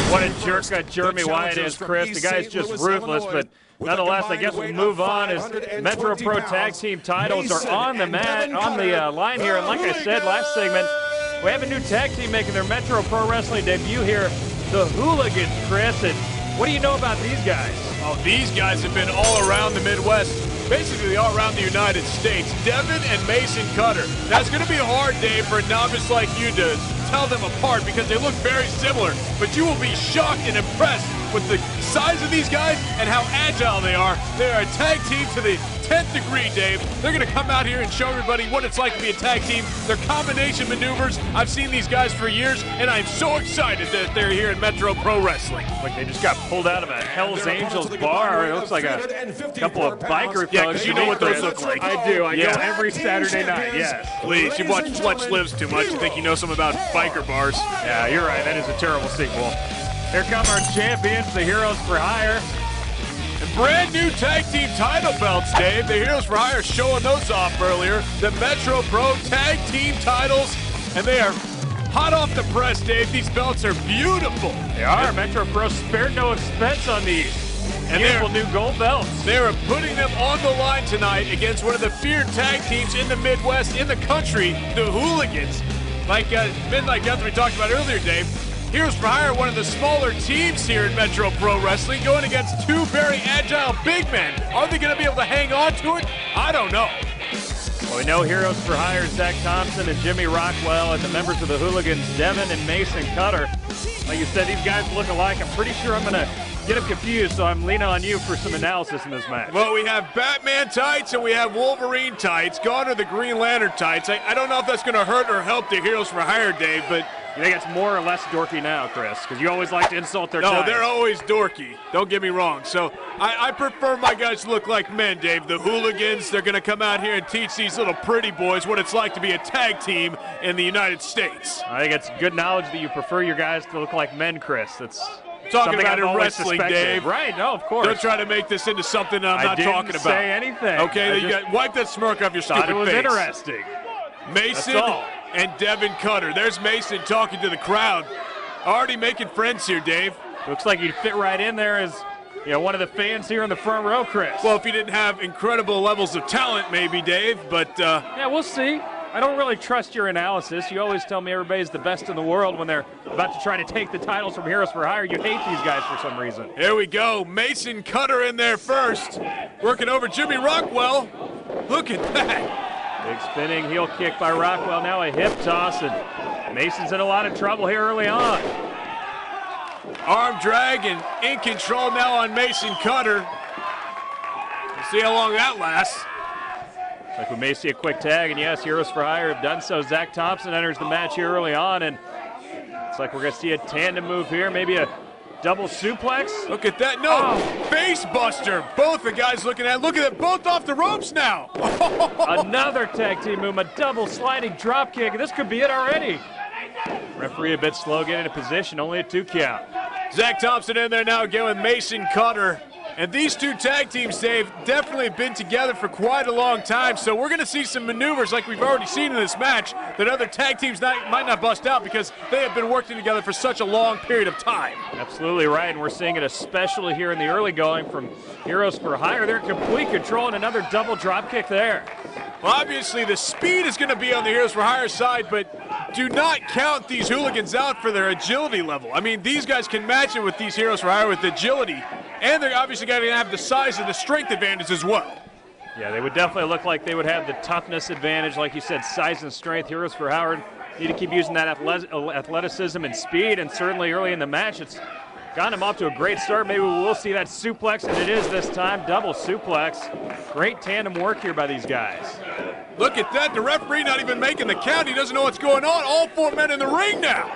What a jerk Jeremy Wyatt is, Chris. The guy's just ruthless, but nonetheless, I guess we'll move on as Metro Pro Tag Team titles are on the mat, on the line here. And like I said last segment, we have a new tag team making their Metro Pro Wrestling debut here, the Hooligans, Chris. And what do you know about these guys? Oh, these guys have been all around the Midwest, basically all around the United States. Devin and Mason Cutter. Now, it's going to be hard, Dave, for a novice like you to tell them apart because they look very similar, but you will be shocked and impressed with the size of these guys and how agile they are. They are a tag team to the 10th degree, Dave. They're going to come out here and show everybody what it's like to be a tag team. Their combination maneuvers, I've seen these guys for years, and I'm so excited that they're here in Metro Pro Wrestling. Like they just got pulled out of a Hell's Angels bar. It looks like a couple of biker thugs. Yeah, because you know what those look like. I do. I go every Saturday night, yes. Please, you've watched Fletch Lives too much. You think you know something about biker bars. Yeah, you're right. That is a terrible sequel. Here come our champions, the Heroes for Hire. And brand new tag team title belts, Dave. The Heroes for Hire showing those off earlier. The Metro Pro tag team titles, and they are hot off the press, Dave. These belts are beautiful. They are. Metro Pro spared no expense on these. And beautiful new gold belts. They are putting them on the line tonight against one of the feared tag teams in the Midwest, in the country, the Hooligans. Like Midnight Guthrie talked about earlier, Dave. Heroes for Hire, one of the smaller teams here in Metro Pro Wrestling, going against two very agile big men. Are they going to be able to hang on to it? I don't know. Well, we know Heroes for Hire, Zach Thompson and Jimmy Rockwell, and the members of the Hooligans, Devin and Mason Cutter. Like you said, these guys look alike. I'm pretty sure I'm going to get them confused, so I'm leaning on you for some analysis in this match. Well, we have Batman tights and we have Wolverine tights. Gone are the Green Lantern tights. I don't know if that's going to hurt or help the Heroes for Hire, Dave, but you think it's more or less dorky now, Chris? Because you always like to insult their No, ties. They're always dorky. Don't get me wrong. So I prefer my guys to look like men, Dave. The Hooligans, they're going to come out here and teach these little pretty boys what it's like to be a tag team in the United States. I think it's good knowledge that you prefer your guys to look like men, Chris. That's talking about in wrestling, Dave. Right, no, of course. Don't try to make this into something I'm not talking about. I didn't say anything. Okay, wipe that smirk off your stupid face. Thought it was interesting. Mason and Devin Cutter. There's Mason talking to the crowd. Already making friends here, Dave. Looks like you'd fit right in there as one of the fans here in the front row, Chris. Well, if you didn't have incredible levels of talent, maybe, Dave, but yeah, we'll see. I don't really trust your analysis. You always tell me everybody's the best in the world when they're about to try to take the titles from Heroes for Hire. You hate these guys for some reason. Here we go. Mason Cutter in there first. Working over Jimmy Rockwell. Look at that. Big spinning heel kick by Rockwell. Now a hip toss, and Mason's in a lot of trouble here early on. Arm drag and in control now on Mason Cutter. We'll see how long that lasts. Like we may see a quick tag, and yes, Heroes for Hire have done so. Zach Thompson enters the match here early on, and it's like we're going to see a tandem move here, maybe a double suplex. Look at that. No, face buster. Both the guys looking at. Look at it, both off the ropes now. Another tag team move, a double sliding drop kick. This could be it already. Referee a bit slow getting into position, only a 2 count. Zach Thompson in there now again with Mason Cutter. And these two tag teams, Dave, definitely been together for quite a long time. So we're going to see some maneuvers like we've already seen in this match that other tag teams might not bust out because they have been working together for such a long period of time. Absolutely right, and we're seeing it especially here in the early going from Heroes for Hire. They're in complete control, and another double drop kick there. Well, obviously the speed is going to be on the Heroes for Hire side, but do not count these Hooligans out for their agility level. I mean, these guys can match it with these Heroes for Hire with agility, and they're obviously going to have the size and the strength advantage as well. Yeah, they would definitely look like they would have the toughness advantage, like you said, size and strength. Heroes for Hire need to keep using that athleticism and speed, and certainly early in the match, it's gotten them off to a great start. Maybe we will see that suplex, and it is this time, double suplex. Great tandem work here by these guys. Look at that, the referee not even making the count. He doesn't know what's going on. All 4 men in the ring now.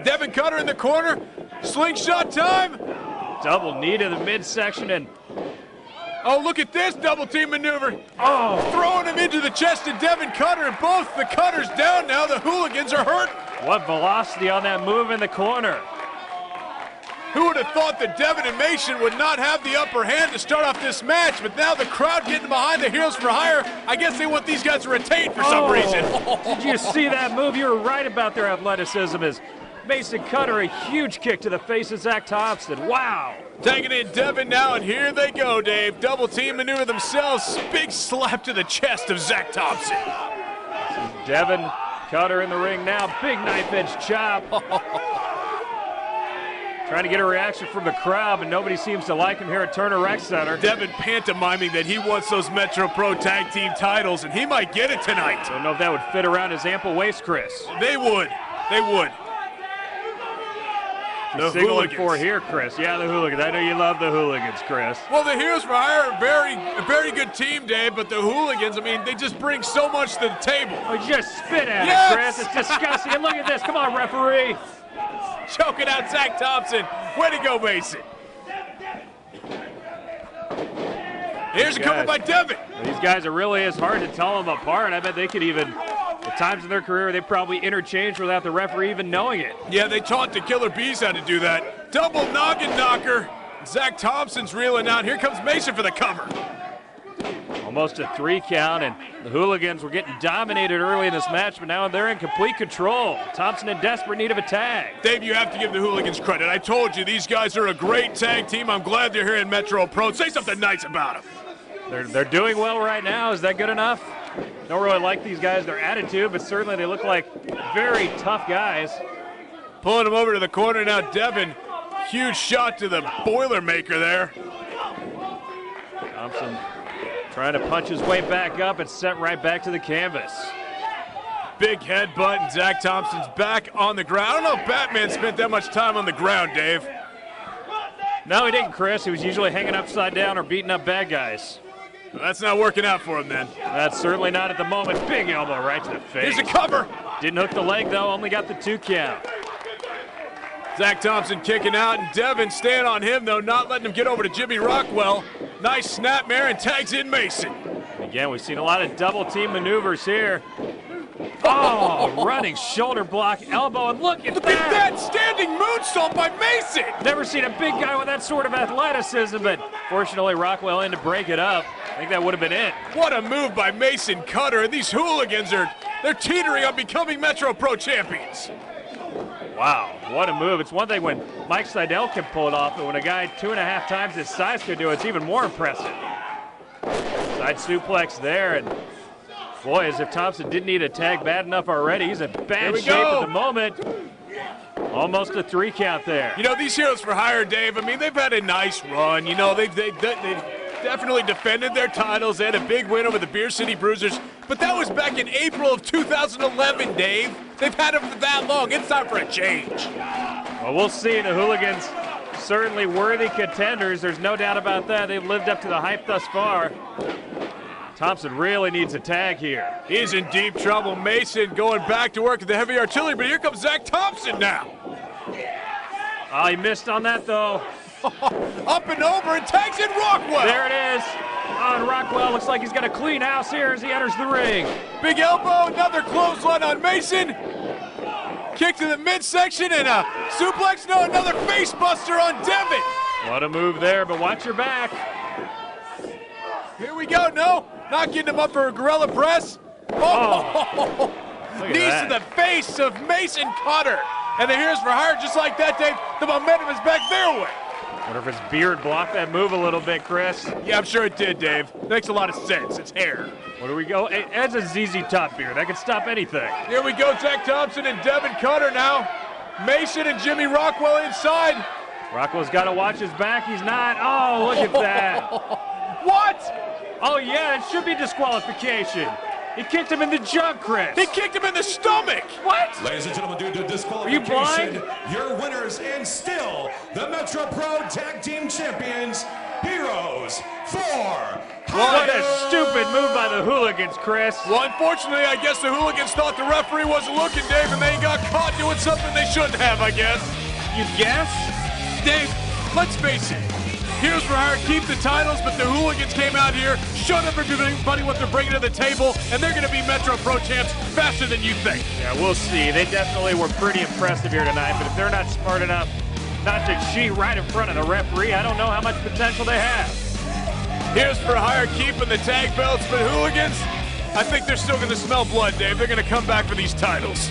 Devin Cutter in the corner, slingshot time. Double knee to the midsection, and oh, look at this double team maneuver. Oh, throwing him into the chest of Devin Cutter, and both the Cutters down now. The Hooligans are hurt. What velocity on that move in the corner. Who would have thought that Devin and Mason would not have the upper hand to start off this match, but now the crowd getting behind the Heroes for Hire. I guess they want these guys to retain for some reason. Did you see that move? You were right about their athleticism as Mason Cutter, a huge kick to the face of Zach Thompson. Wow. Taking in Devin now, and here they go, Dave. Double team maneuver themselves. Big slap to the chest of Zach Thompson. Devin Cutter in the ring now. Big knife edge chop. Trying to get a reaction from the crowd, but nobody seems to like him here at Turner Rec Center. Devin pantomiming that he wants those Metro Pro Tag Team titles, and he might get it tonight. Don't know if that would fit around his ample waist, Chris. They would. They would. The Hooligans. For here, Chris. Yeah, the Hooligans. I know you love the Hooligans, Chris. Well, the Heroes for Hire are a very good team, Dave, but the Hooligans, I mean, they just bring so much to the table. Oh, just spit at it, Chris. It's disgusting. And look at this. Come on, referee. Choking out Zach Thompson. Way to go, Mason. Here's a cover by Devin. These guys are really, it's hard to tell them apart. I bet they could even, at times in their career, they probably interchanged without the referee even knowing it. Yeah, they taught the Killer Bees how to do that. Double noggin knocker. Zach Thompson's reeling out. Here comes Mason for the cover. Almost a 3 count, and the Hooligans were getting dominated early in this match, but now they're in complete control. Thompson in desperate need of a tag. Dave, you have to give the Hooligans credit. I told you, these guys are a great tag team. I'm glad they're here in Metro Pro. Say something nice about them. They're doing well right now. Is that good enough? Don't really like these guys, their attitude, but certainly they look like very tough guys. Pulling them over to the corner now, Devin. Huge shot to the Boilermaker there. Thompson trying to punch his way back up and set right back to the canvas. Big headbutt, and Zach Thompson's back on the ground. I don't know if Batman spent that much time on the ground, Dave. No, he didn't, Chris. He was usually hanging upside down or beating up bad guys. Well, that's not working out for him then. That's certainly not at the moment. Big elbow right to the face. Here's a cover. Didn't hook the leg, though. Only got the 2 count. Zach Thompson kicking out, and Devin staying on him, though, not letting him get over to Jimmy Rockwell. Nice snapmare, and tags in Mason. Again, we've seen a lot of double team maneuvers here. Oh, running shoulder block, elbow, and look at that. Look at that standing moonsault by Mason. Never seen a big guy with that sort of athleticism, but fortunately Rockwell in to break it up. I think that would have been it. What a move by Mason Cutter, and these Hooligans they're teetering on becoming Metro Pro champions. Wow, what a move. It's one thing when Mike Seidel can pull it off, but when a guy 2.5 times his size could do it, it's even more impressive. Side suplex there, and boy, as if Thompson didn't need a tag bad enough already. He's in bad shape at the moment. Almost a 3 count there. You know, these Heroes for Hire, Dave, I mean, they've had a nice run. You know, they've definitely defended their titles. They had a big win over the Beer City Bruisers, but that was back in April of 2011, Dave. They've had them for that long. It's time for a change. Well, we'll see. The Hooligans certainly worthy contenders. There's no doubt about that. They've lived up to the hype thus far. Thompson really needs a tag here. He's in deep trouble. Mason going back to work with the heavy artillery, but here comes Zach Thompson now. Oh, he missed on that, though. Up and over, and tags in Rockwell. There it is. Oh, and Rockwell looks like he's got a clean house here as he enters the ring. Big elbow, another clothesline on Mason. Kick to the midsection and a suplex. No, another face buster on Devin. What a move there, but watch your back. Here we go. No, not getting him up for a gorilla press. Oh. Knees to the face of Mason Cutter. And the Heroes for Hire, just like that, Dave, the momentum is back their way. Wonder if his beard blocked that move a little bit, Chris. Yeah, I'm sure it did, Dave. Makes a lot of sense. It's hair. Where do we go? That's a ZZ Top beard. That can stop anything. Here we go, Zach Thompson and Devin Cutter now. Mason and Jimmy Rockwell inside. Rockwell's got to watch his back. He's not. Oh, look at that. What? Oh, yeah, it should be disqualification. He kicked him in the junk, Chris. He kicked him in the stomach. What? Ladies and gentlemen, due to disqualification, are you blind? Your winners and still the Metro Pro Tag Team Champions, Heroes for Hire. What a stupid move by the Hooligans, Chris. Well, unfortunately, I guess the Hooligans thought the referee wasn't looking, Dave, and they got caught doing something they shouldn't have, I guess. You guess? Dave, let's face it. Heroes for Hire keep the titles, but the Hooligans came out here, showed everybody what they're bringing to the table, and they're going to be Metro Pro champs faster than you think. Yeah, we'll see. They definitely were pretty impressive here tonight, but if they're not smart enough not to cheat right in front of the referee, I don't know how much potential they have. Heroes for Hire keeping the tag belts, but Hooligans, I think they're still going to smell blood, Dave. They're going to come back for these titles.